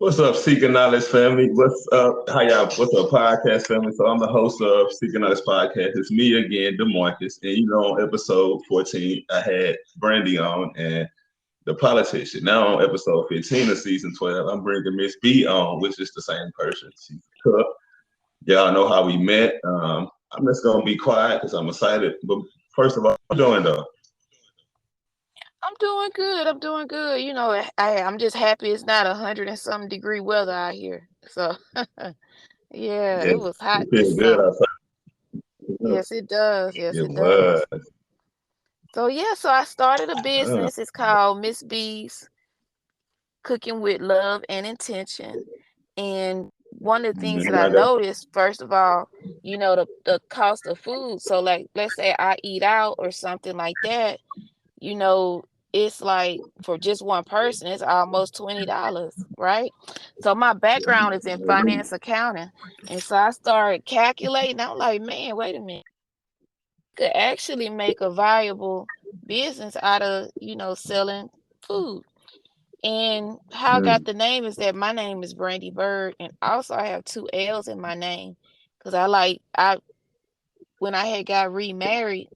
What's up, Seeking Knowledge family? What's up? How y'all? What's up, podcast family? So I'm the host of Seeking Knowledge podcast. It's me again, Demarcus, and on episode 14, I had Brandy on and the politician. Now on episode 15 of season 12, I'm bringing Miss B on, which is the same person. She's a cook. Y'all know how we met. I'm just gonna be quiet because I'm excited. But first of all, how you doing though? I'm doing good. I'm doing good. I'm just happy it's not 100 and some degree weather out here. So, yeah, Yeah, it was hot you this feel good summer. outside. Yes, it does. Yes, It it does. was. So, yeah, so I started a Uh, business. It's called Miss B's Cooking with Love and Intention. And one of the things that I I got noticed, first of all, the cost of food. So, like, let's say I eat out or something like that, you know, it's like for just one person, it's almost $20, right? So my background is in finance accounting. And so I started calculating. I'm like, man, wait a minute. Could actually make a viable business out of, selling food. And how I got mm, the name is that my name is Brandy Byrd, and also I have two L's in my name because I when I had got remarried,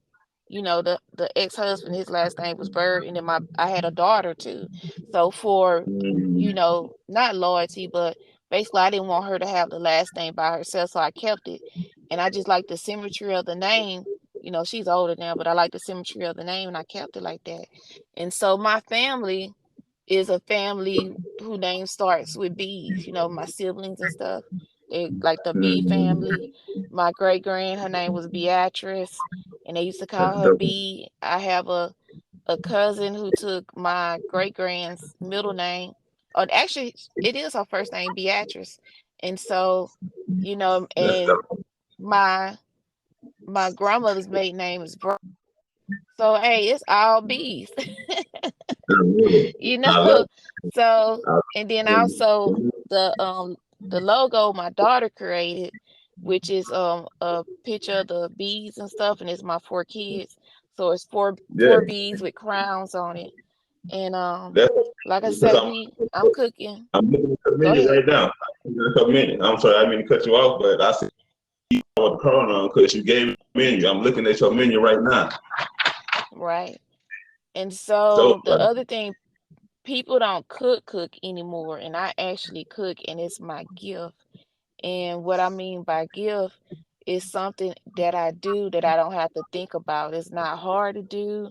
the ex-husband, his last name was Byrd, and then my I had a daughter too. So for, mm, not loyalty, but basically I didn't want her to have the last name by herself, so I kept it. And I just like the symmetry of the name. She's older now, but I like the symmetry of the name and I kept it like that. And so my family is a family who name starts with B's, my siblings and stuff. They like the B mm. family. My great grand, her name was Beatrice, and they used to That's call her dope. B. I have a cousin who took my great grand's middle name. Or actually, it is her first name, Beatrice. And so, That's and dope. my my grandmother's maiden name is Bro. So hey, it's all B's. I love it. you I love know. So, it. and then also the logo my daughter created, which is a picture of the bees and stuff, and it's my four kids. So it's four Yeah, bees with crowns on it. And that's like I because say, I'm cooking. I'm looking at the Go menu ahead. right now. I'm looking at the menu. I'm sorry, I didn't mean to cut you off, but I see you with the corner on because you gave me the menu. I'm looking at your menu right now. Right. And So so the other thing, people don't cook anymore, and I actually cook, and it's my gift. And what I mean by gift is something that I do that I don't have to think about. It's not hard to do.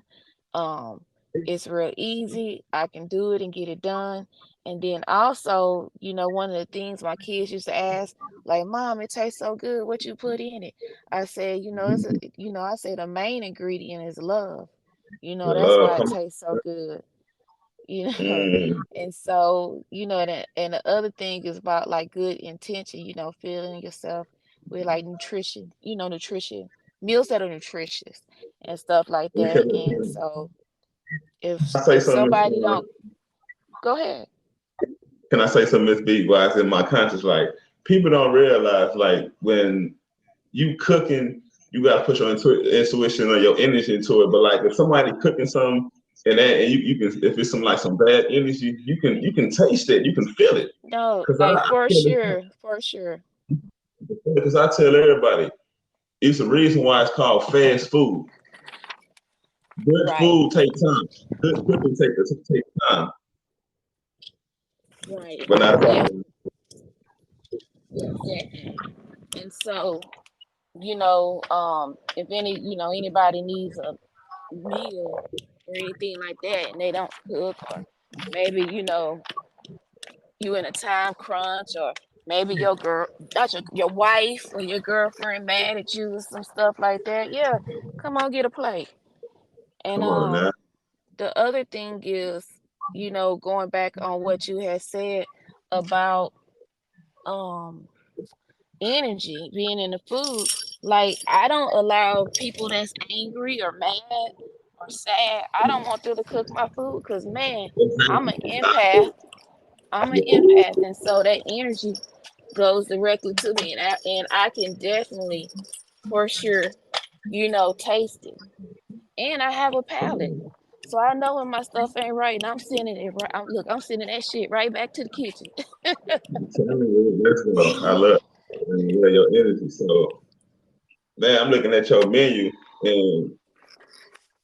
Um, it's real easy. I can do it and get it done. And then also, one of the things my kids used to ask, like, Mom, it tastes so good. What you put in it? I said, I say the main ingredient is love. the That's love why it come tastes so good. you know mm, and so and the other thing is about like good intention, feeling yourself with like nutrition, meals that are nutritious and stuff like that. And can so if I say if something? somebody don't, go ahead. Can I say something, Miss B? Why it's in my conscience? Like people don't realize, like when you cooking, you gotta put your intuition or your energy into it. But like if somebody cooking something and you can if it's some bad energy, you can taste it, you can feel it. No, Cause like for sure, for sure. I tell everybody it's the reason why it's called fast food. Good Right, food takes time. Good cooking take time. right. But not Yeah, about exactly. And so, if anybody needs a meal or anything like that and they don't cook, or maybe you in a time crunch, or maybe your girl, not your wife or your girlfriend mad at you or some stuff like that, yeah, come on, get a plate. And come on now. the other thing is, going back on what you had said about um energy being in the food. Like, I don't allow people that's angry or mad or sad, I don't want them to cook my food because, man, I'm an empath. I'm an empath, and so that energy goes directly to me, and I can definitely, for sure, taste it. And I have a palate. So I know when my stuff ain't right, and I'm sending it right. I'm sending that shit right back to the kitchen. I'm telling you, that's I love your energy. So, man, I'm looking at your menu and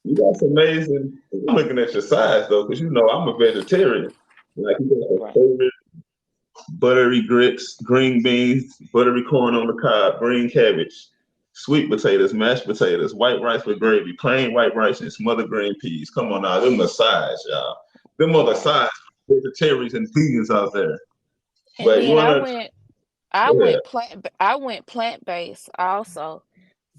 you got some amazing. I'm looking at your size though, because you know I'm a vegetarian. Like you got the Right. favorite buttery grits, green beans, buttery corn on the cob, green cabbage, sweet potatoes, mashed potatoes, white rice with gravy, plain white rice, and smothered green peas. Come on now, them the size, y'all. Them are the Right. size vegetarians and vegans out there. And But you then wanna, yeah, I went plant-based also.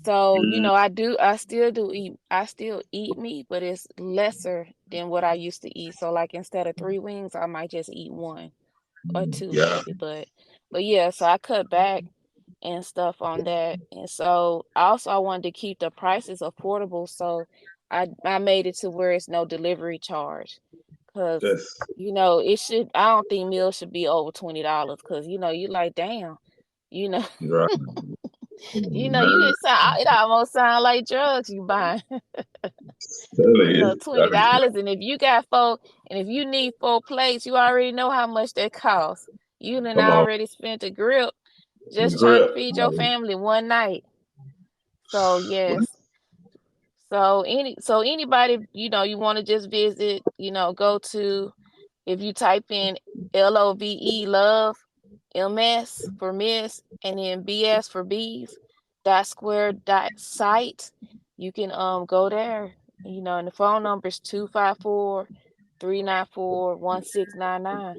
So, mm, I still eat meat, but it's lesser than what I used to eat. So like instead of 3 wings, I might just eat one or two yeah, maybe. But yeah, so I cut back and stuff on that. And so also I wanted to keep the prices affordable. So I made it to where it's no delivery charge. Cause that's I don't think meals should be over $20. Cause you like, damn, you know, right. Come on, man. it almost sound like drugs you buying. Telling you, $20. And if you need 4 plates, you already know how much that costs. You done come on, already spent a grip the just trying to grip. feed your family one night. So yes. Anybody, you want to just visit, go to, if you type in LOVE MS for Miss and then BS for Bees dot square dot site, you can go there, and the phone number is 254-394-1699.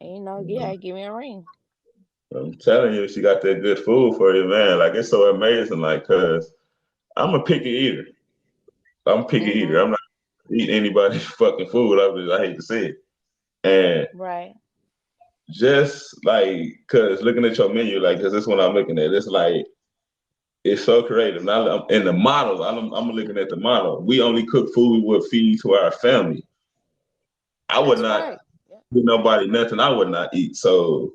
And yeah, give me a ring. I'm telling you, she got that good food for you, man. Like it's so amazing. Like, cause I'm a picky eater. I'm a picky eater. Mm-hmm. I'm not eating anybody's fucking food. I hate to say it. And Right. just like, cause looking at your menu, like, cause this one I'm looking at, it's like it's so creative. Now, and the model, I'm looking at the model. We only cook food we would feed to our family. I would That's not right. Yeah. give nobody nothing I would not eat. So,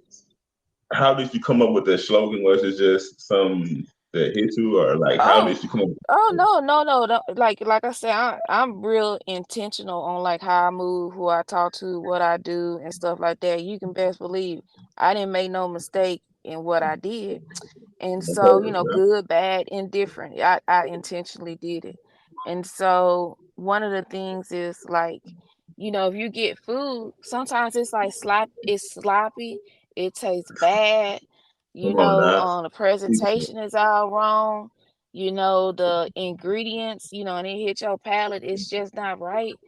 how did you come up with that slogan? Was it just some that hit you, or like how Oh, did you come up? oh no, no, no. Like I said, I'm real intentional on like how I move, who I talk to, what I do, and stuff like that. You can best believe I didn't make no mistake in what I did. And so, Okay, good, bad, indifferent. I intentionally did it. And so one of the things is like, if you get food, sometimes it's like it's sloppy, it tastes bad, come on now. the presentation is all wrong, the ingredients, and it hit your palate, it's just not right.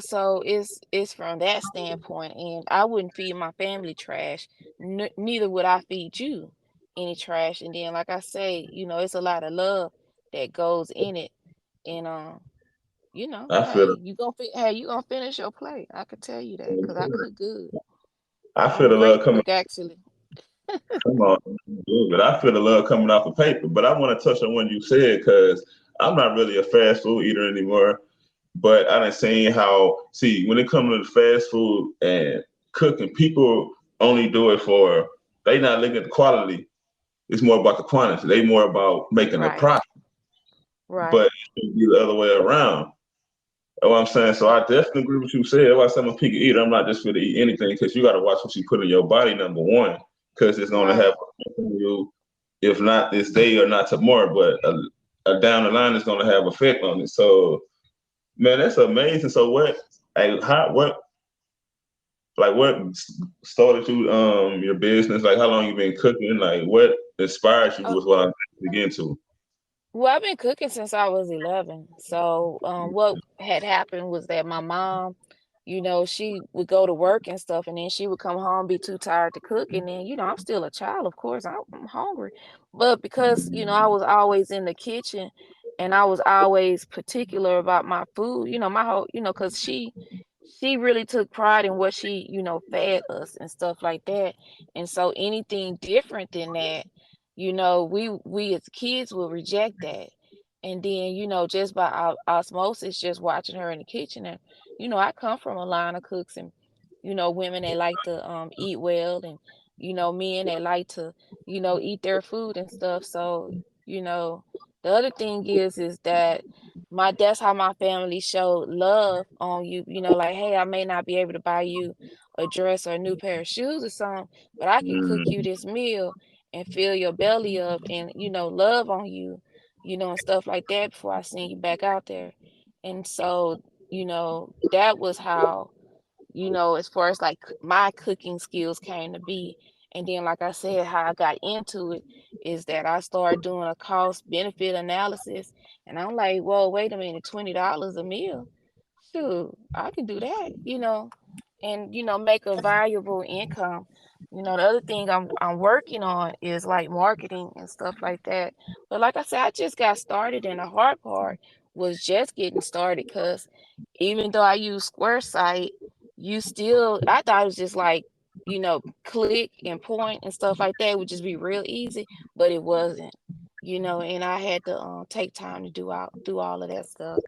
So it's from that standpoint, and I wouldn't feed my family trash. Neither would I feed you any trash. And then, like I say, it's a lot of love that goes in it. And I feel hey, you gonna finish your plate. I could tell you that because I cook good. I I'm feel a the love great coming. cook, actually. Come on, but I feel the love coming off the paper. But I want to touch on what you said because I'm not really a fast food eater anymore. But I done seen how see when it comes to the fast food and cooking, people only do it for they not looking at the quality. It's more about the quantity. They more about making a Right, profit. But right. it should be the other way around. You know what I'm saying? So I definitely agree with you said. That's why I'm a picky eater. I'm not just going to eat anything because you got to watch what you put in your body, number one, because it's going to have Right. on you, if not this day or not tomorrow, but a down the line is going to have effect on it. So, man, that's amazing. So what started you your business? Like how long you been cooking? Like what inspired you Uh, was what I'm to get into. well, I've been cooking since I was 11. So, what had happened was that my mom, she would go to work and stuff, and then she would come home, be too tired to cook. And then, I'm still a child, of course, I'm hungry. But because, I was always in the kitchen and I was always particular about my food, my whole, because she really took pride in what she, fed us and stuff like that. And so anything different than that, we as kids will reject that. And then, just by osmosis, just watching her in the kitchen. And, I come from a line of cooks and, women that like to eat well and, men that like to, eat their food and stuff. So, the other thing is that that's how my family showed love on you. You know, like, hey, I may not be able to buy you a dress or a new pair of shoes or something, but I can cook you Mm, this meal and fill your belly up and, love on you, and stuff like that before I send you back out there. And so, that was how, as far as like my cooking skills came to be. And then, like I said, how I got into it is that I started doing a cost benefit analysis. And I'm like, whoa, wait a minute, $20 a meal? Shoot, I can do that, and make a valuable income. The other thing I'm working on is like marketing and stuff like that. But like I said, I just got started, and the hard part was just getting started because even though I use Squaresite, I thought it was just like, click and point and stuff like that would just be real easy, but it wasn't, and I had to take time to do all of that stuff.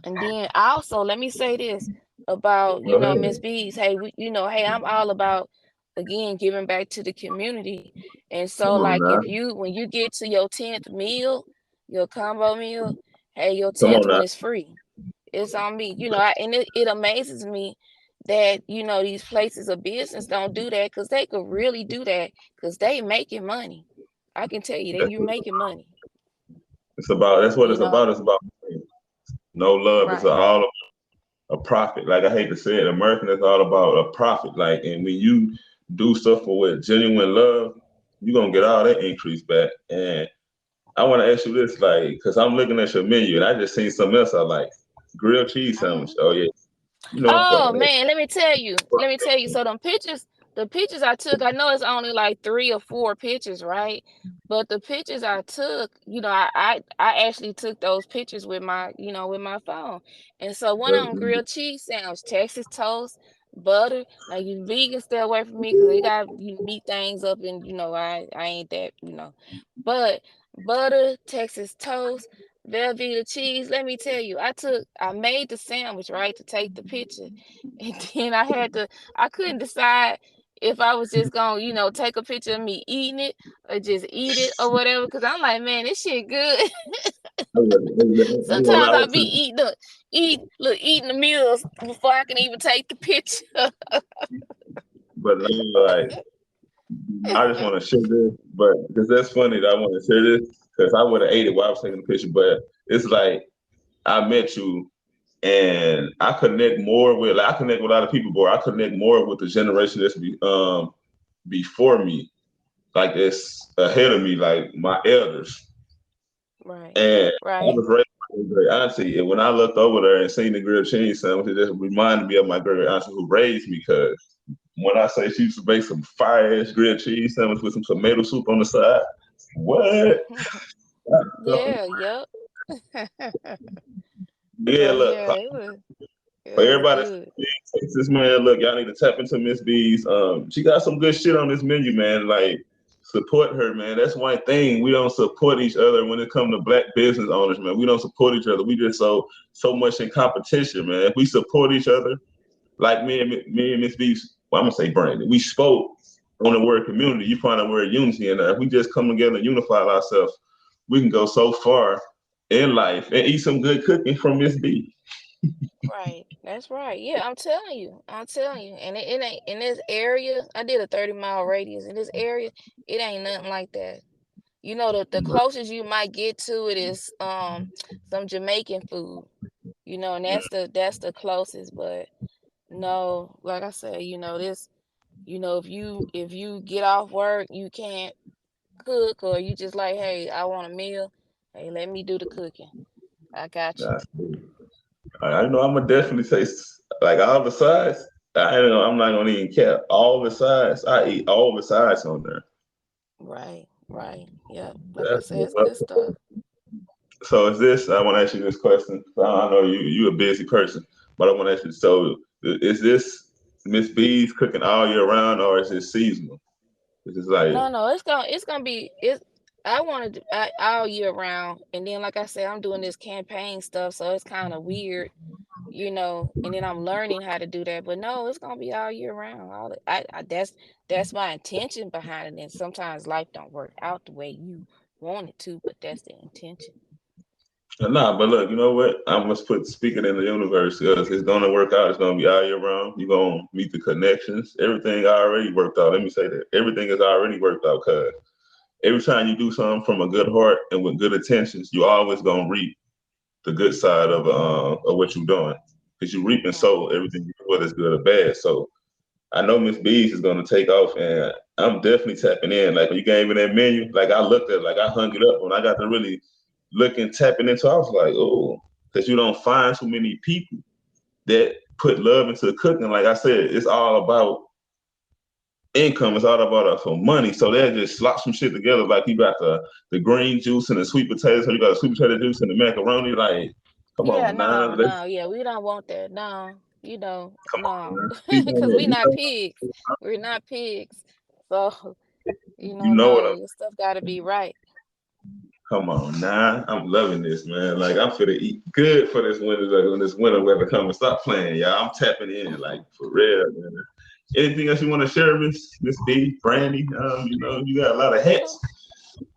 And then also, let me say this about, go Miss ahead. B's. Hey, hey, I'm all about, again, giving back to the community. And so, Come on like, now. when you get to your 10th meal, your combo meal, hey, your Come 10th on now. one is free. It's on me, and it amazes me that, these places of business don't do that, because they could really do that, because they making money. I can tell you that That's you what making money, it's about. That's what you it's know? about. It's about no love. It's Right. all a profit. Like I hate to say it, American is all about a profit. Like, and when you do stuff for with genuine love, you're gonna get all that increase back. And I want to ask you this, like, because I'm looking at your menu and I just seen something else I like, grilled cheese sandwich. Mhm. Oh yeah, I'm Oh fucking man, let me tell you. Let me tell you. So the pictures I took, I know it's only like 3 or 4 pictures, right? But the pictures I took, I actually took those pictures with my phone. And so one of them grilled cheese sandwich, Texas toast, butter. Now you vegan, stay away from me because they got you meat things up, and I ain't that. But butter, Texas toast, Velveeta cheese. Let me tell you, I made the sandwich, right, to take the picture. And then I couldn't decide if I was just gonna, take a picture of me eating it or just eat it or whatever. Cause I'm like, man, this shit good. Sometimes I I would be too. eating the meals before I can even take the picture. But like, I just want to share this, but because that's funny that I want to share this because I would have ate it while I was taking the picture. But it's like I met you and I connect more with like I connect with a lot of people, boy. I connect more with the generation before me, like it's ahead of me, like my elders. Right, And I right. was raised by a great auntie, and when I looked over there and seen the grilled cheese sandwich, it just reminded me of my great auntie who raised me. Because when I say she used to make some fire ass grilled cheese sandwich with some tomato soup on the side, what? Yeah, yep. Yeah, So look, yeah, it for was everybody good. in Texas, man, look, y'all need to tap into Miss B's. She got some good shit on this menu, man. Like, support her, man. That's one thing. We don't support each other when it comes to black business owners, man. We don't support each other. We just so much in competition, man. If we support each other, like me and Miss B, well, I'm gonna say Brandy, we spoke on the word community. You find the word unity, and if we just come together and unify ourselves, we can go so far in life and eat some good cooking from Miss B. Right. That's right. Yeah, I'm telling you. I'm telling you. And it ain't in this area. I did a 30-mile radius. In this area, it ain't nothing like that. The closest you might get to it is some Jamaican food. And that's the closest. But no, like I said, if you get off work, you can't cook, or you just like, hey, I want a meal. Hey, let me do the cooking. I got you. That's I know I'm gonna definitely say like all the sides. I know I'm not gonna even care. All the sides, I eat all the sides on there. Right, right. Yep. Like I That's said, it's what's good up. stuff. So is this? I want to ask you this question. I know you a busy person, but I want to ask you. So is this Miss B's cooking all year round, or is it seasonal? Is this like No, no, it's gonna be it's I wanted all year round, and then like I said, I'm doing this campaign stuff, so it's kind of weird, and then I'm learning how to do that. But no, it's gonna be all year round. That's my intention behind it. And sometimes life don't work out the way you want it to, but that's the intention. Nah, but look, you know what? I must put speaking in the universe because it's gonna work out. It's gonna be all year round. You're gonna meet the connections. Everything already worked out. Let me say that everything is already worked out. Cause every time you do something from a good heart and with good intentions, you always gonna reap the good side of what you're doing. Because you reap and sow Mm-hmm. everything you do, whether it's good or bad. So I know Miss B's is gonna take off, and I'm definitely tapping in. Like when you gave me that menu, like I looked at, it, like I hung it up when I got to really looking tapping into. I was like, oh, because you don't find too many people that put love into cooking. Like I said, it's all about income. It's all about some money. So they just slop some shit together. Like you got the green juice and the sweet potatoes. So you got the sweet potato juice and the macaroni. Like, come Yeah, on, now no, let's no, yeah, we don't want that. No, come on, no, man. because we not pigs. We're not pigs. So, You know what no, I'm. your stuff got to be right. Come on, now I'm loving this, man. Like I'm finna eat good for this winter. Like when this winter weather comes, stop playing, y'all. I'm tapping in, like for real, man. Anything else you want to share, Miss B, Brandy? You got a lot of hats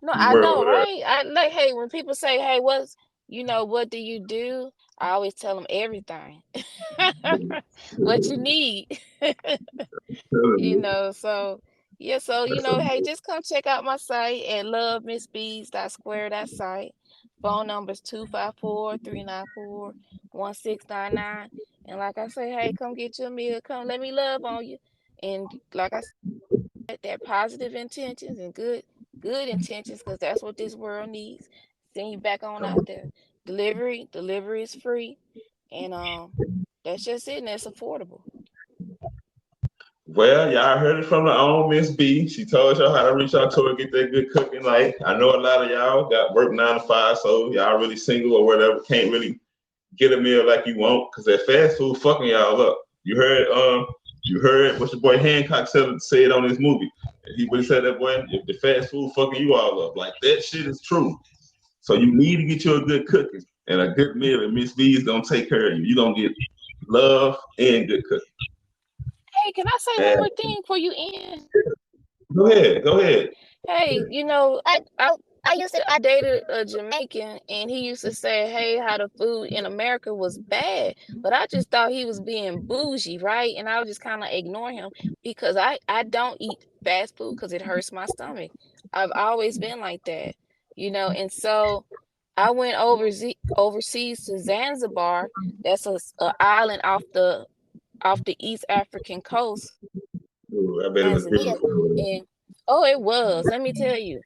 No, no, you I wear know, over there. right? I like, hey, when people say, hey, what do you do? I always tell them everything. What you need. So yeah, so That's so hey, good. just come check out my site at lovemissbees.square.site. Phone numbers 254-394-1699. And like I say, hey, come get your meal, come let me love on you. And like I said, that positive intentions and good intentions, because that's what this world needs. Send you back on Come out on. there. Delivery is free. And that's just it, and it's affordable. Well, y'all heard it from the own Miss B. She told y'all how to reach out to her, get that good cooking. Like I know a lot of y'all got work 9 to 5, so y'all really single or whatever, can't really get a meal like you want because that fast food fucking y'all up. You heard what your boy Hancock said on his movie. He really said that boy, if the fast food fucking you all up, like that shit is true. So you need to get you a good cooking and a good meal, and Miss B is gonna take care of you. You're gonna get love and good cooking. Hey, can I say one And more thing for you end? go ahead. Hey, I dated a Jamaican, and he used to say, "Hey, how the food in America was bad," but I just thought he was being bougie, right? And I would just kind of ignore him because I don't eat fast food because it hurts my stomach. I've always been like that, And so I went overseas to Zanzibar. That's a island off the East African coast, Ooh, I bet it was Tanzania, different. and oh, it was. Let me tell you.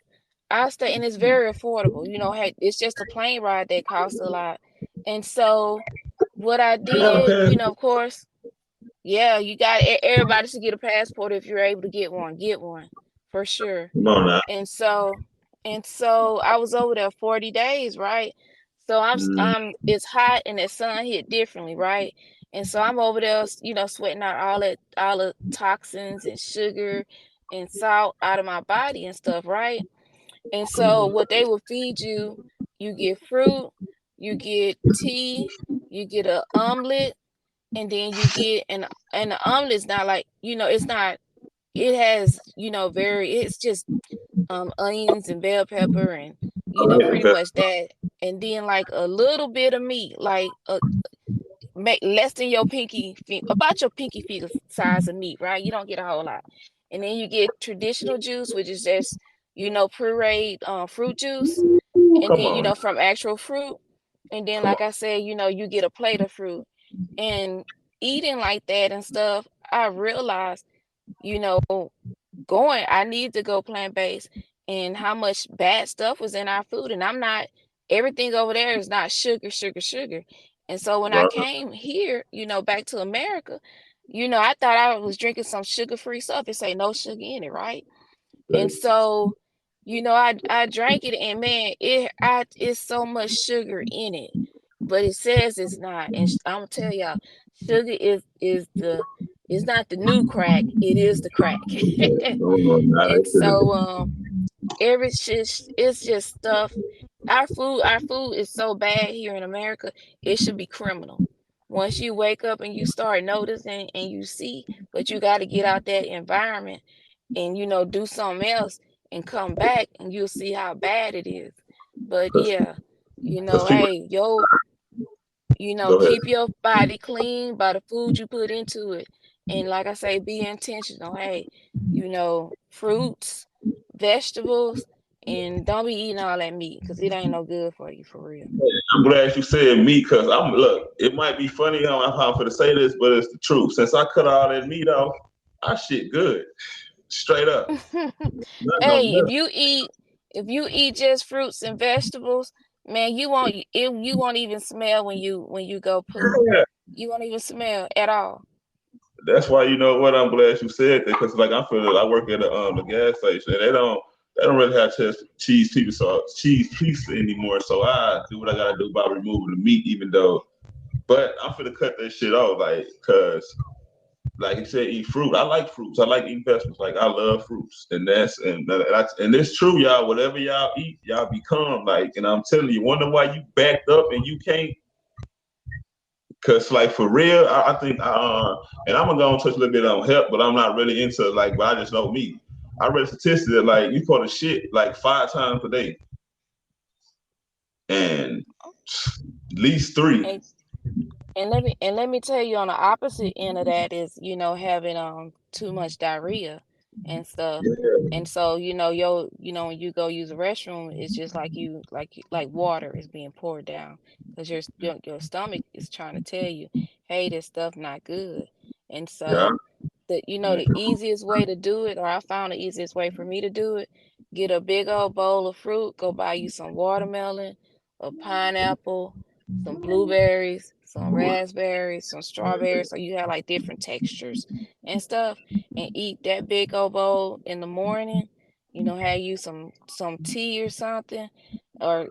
I stay, and it's very affordable. Hey, it's just a plane ride that costs a lot. And so what I did, Okay. of course, yeah, you got everybody should get a passport if you're able to get one for sure. Come on now. And so I was over there 40 days, right? So Mm, it's hot and the sun hit differently, right? And so I'm over there, sweating out all the toxins and sugar and salt out of my body and stuff, right? And come so on. what they will feed you, you get fruit, you get tea, you get a omelet, and then you get and the omelet's not like, it's not it has, it's just onions and bell pepper and Oh, yeah, pretty much that. And then like a little bit of meat, like make less than about your pinky finger size of meat, right? You don't get a whole lot. And then you get traditional juice, which is just, pureed fruit juice. And come then, on. from actual fruit. And then, Come on. like I said, you get a plate of fruit. And eating like that and stuff, I realized, you know, I need to go plant-based, and how much bad stuff was in our food. And everything over there is not sugar, sugar, sugar. And so when I Right. came here, back to America, I thought I was drinking some sugar-free stuff. It say no sugar in it, right? And so, I drank it, and man, it's so much sugar in it, but it says it's not. And I'm gonna tell y'all, sugar is not the new crack. It is the crack. No, no, nah, And that shit so, is. it's just stuff. Our food is so bad here in America. It should be criminal. Once you wake up and you start noticing and you see, but you got to get out that environment and do something else and come back, and you'll see how bad it is. But yeah, Cause people Hey, go ahead. keep your body clean by the food you put into it. And like I say, be intentional. Hey, fruits, vegetables, and don't be eating all that meat because it ain't no good for you for real. I'm glad you said me, cause I'm look. It might be funny how I'm gonna say this, but it's the truth. Since I cut all that meat off, I shit good, straight up. Nothing on Hey, nothing. if you eat just fruits and vegetables, man, you won't even smell when you go poop. Yeah. You won't even smell at all. That's why you know what I'm glad you said that, because like I work at the gas station and they don't really have cheese pizza anymore. So I do what I gotta do by removing the meat, even though. But I'm finna cut that shit off, like, cause like you said, eat fruit. I like fruits. I like eating vegetables. Like I love fruits, and it's true, y'all. Whatever y'all eat, y'all become like. And I'm telling you, wonder why you backed up and you can't. Cause like for real, I think and I'm gonna go and touch a little bit on health, but I'm not really into like. But I just know me. I read a statistic that like you put a shit like 5 times a day, and at least three. And let me tell you on the opposite end of that is, having too much diarrhea and stuff. And so, when you go use the restroom, it's just like water is being poured down because your stomach is trying to tell you, hey, this stuff not good. And Yeah. so the easiest way to do it, or I found the easiest way for me to do it, get a big old bowl of fruit, go buy you some watermelon, a pineapple, some blueberries, some raspberries, some strawberries, so you have like different textures and stuff, and eat that big old bowl in the morning. Have you some tea or something, and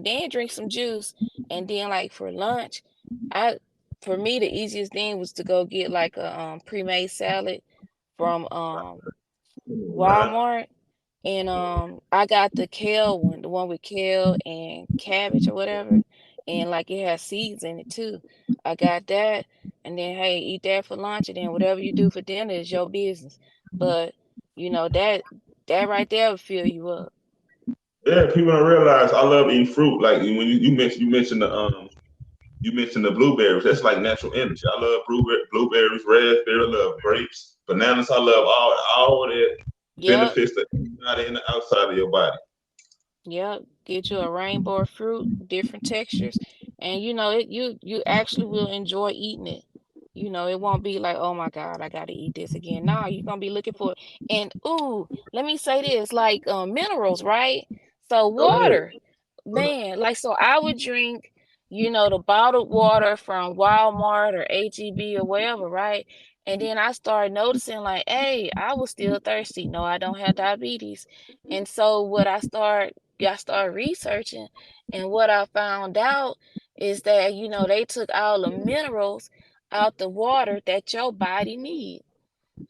then drink some juice, and then like for lunch, I for me the easiest thing was to go get like a pre-made salad from Walmart, and I got the kale one, the one with kale and cabbage or whatever, and like it has seeds in it too. I got that, and then hey, eat that for lunch, and then whatever you do for dinner is your business. But that right there will fill you up. Yeah, people don't realize I love eating fruit. Like when you mentioned the blueberries. That's like natural energy. I love blueberries, raspberry. I love grapes, bananas. I love all that Yep. benefits the inside and the outside of your body. Yep, get you a rainbow of fruit, different textures, and you actually will enjoy eating it. It won't be like, oh my God, I gotta eat this again. No, you're gonna be looking for it. And ooh, let me say this, like minerals, right? So Go ahead. water, man, like so I would drink, the bottled water from Walmart or HEB or wherever, right? And then I started noticing like, hey, I was still thirsty. No, I don't have diabetes. And so I started researching, and what I found out is that, they took all the minerals out the water that your body needs.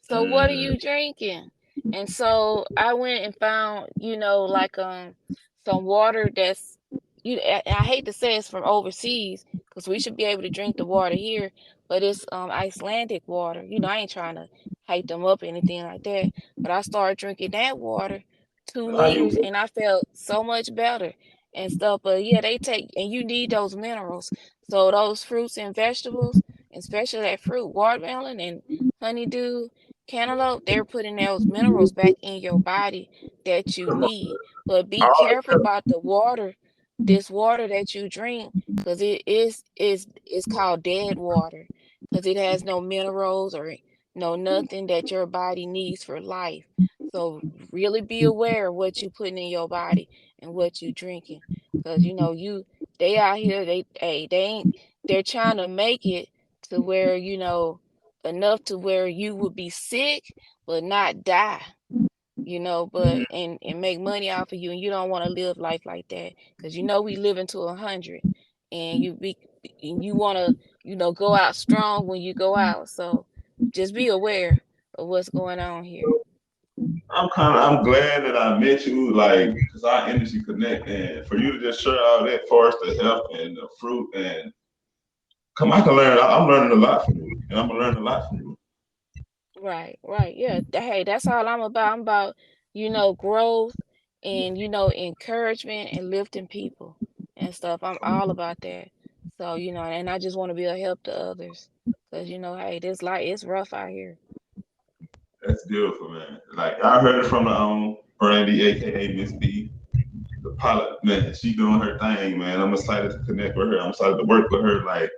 So what are Mm, you drinking? And so I went and found, like some water that's I hate to say it's from overseas because we should be able to drink the water here, but it's Icelandic water. I ain't trying to hype them up or anything like that, but I started drinking that water, two how you? liters, and I felt so much better and stuff. But yeah, they take and you need those minerals. So those fruits and vegetables, especially that fruit, watermelon and honeydew, cantaloupe, they're putting those minerals back in your body that you need. But be All careful about the water, this water that you drink, because it's called dead water, because it has no minerals or no nothing that your body needs for life. So really be aware of what you putting in your body and what you drinking. Because they out here, they ain't they're trying to make it to where, enough to where you would be sick but not die, but and make money off of you, and you don't want to live life like that because we live into 100, and you want to go out strong when you go out. So just be aware of what's going on here. I'm glad that I met you, like, because our energy connect, and for you to just share all that for us, the health and the fruit, and come, I can learn. I'm learning a lot from you, and I'm gonna learn a lot from you. Right, right. Yeah. Hey, that's all I'm about. I'm about, growth and, encouragement and lifting people. and stuff. I'm all about that. So, and I just want to be a help to others. Cause hey, this life it's rough out here. That's beautiful, man. Like I heard it from the Brandy, aka Miss B, the pilot. Man, she doing her thing, man. I'm excited to connect with her. I'm excited to work with her. Like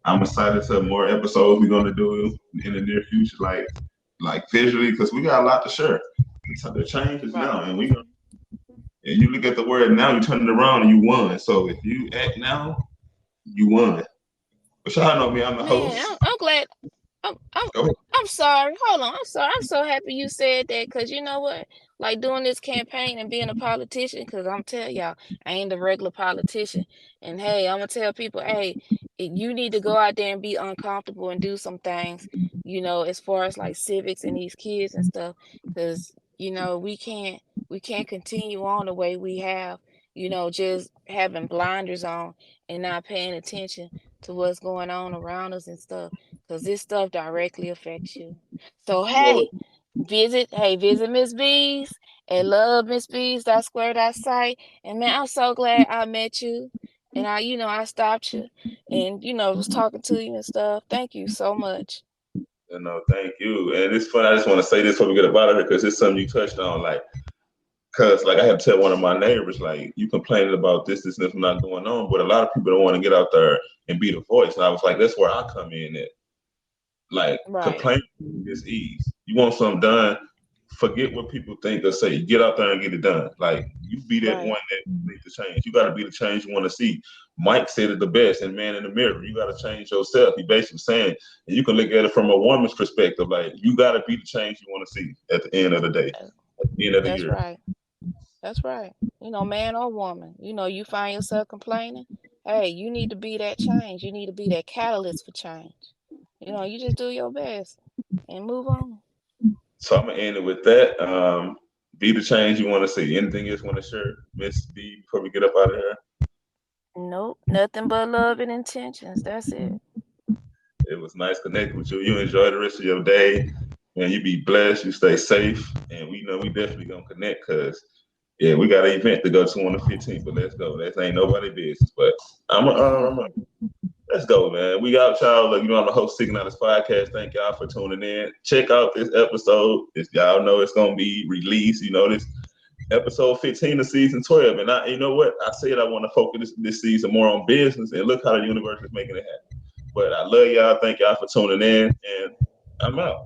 I'm excited to more episodes we're gonna do in the near future, like visually, because we got a lot to share. The change is now, Right. and we gonna. And you look at the word now, you turn it around and you won. So if you act now, you won. But y'all know me, I'm the Man, host. I'm glad. I'm I'm Go ahead. I'm sorry. Hold on. I'm sorry. I'm so happy you said that because you know what? Like doing this campaign and being a politician, because I'm telling y'all, I ain't a regular politician. And hey, I'm gonna tell people, hey, you need to go out there and be uncomfortable and do some things, as far as like civics and these kids and stuff, because we can't continue on the way we have, just having blinders on and not paying attention to what's going on around us and stuff because this stuff directly affects you. So Well, visit Miss B's at love Miss B's site. And man, I'm so glad I met you. And I stopped you and was talking to you and stuff. Thank you so much. thank you. And it's fun. I just want to say this before we get up out of here because it's something you touched on. Cause I had to tell one of my neighbors, like, you complaining about this and this not going on, but a lot of people don't want to get out there and be the voice. And I was like, that's where I come in at. Like, Right. complaining is ease. You want something done, forget what people think or say. Get out there and get it done. Like, you be that one Right. that needs to change. You got to be the change you want to see. Mike said it the best in Man in the Mirror. You got to change yourself. He basically saying, and you can look at it from a woman's perspective. Like, you got to be the change you want to see at the end of the day, Uh, at the end of the That's year. right. That's right. Man or woman, you find yourself complaining. Hey, you need to be that change. You need to be that catalyst for change. You just do your best and move on. So I'm gonna end it with that. Be the change you want to see. Anything else you want to share, Miss B, before we get up out of here? Nope, nothing but love and intentions. That's it. It was nice connecting with you. You enjoy the rest of your day, and you be blessed. You stay safe, and we know we definitely gonna connect because yeah, we got an event to go to on the 15th. But let's go. That ain't nobody business. But let's go, man. We got y'all. Like, I'm the host, Seeking Out This Podcast. Thank y'all for tuning in. Check out this episode. Y'all know it's gonna be released. This episode 15 of season 12. And you know what? I said I want to focus this season more on business, and look how the universe is making it happen. But I love y'all. Thank y'all for tuning in, and I'm out.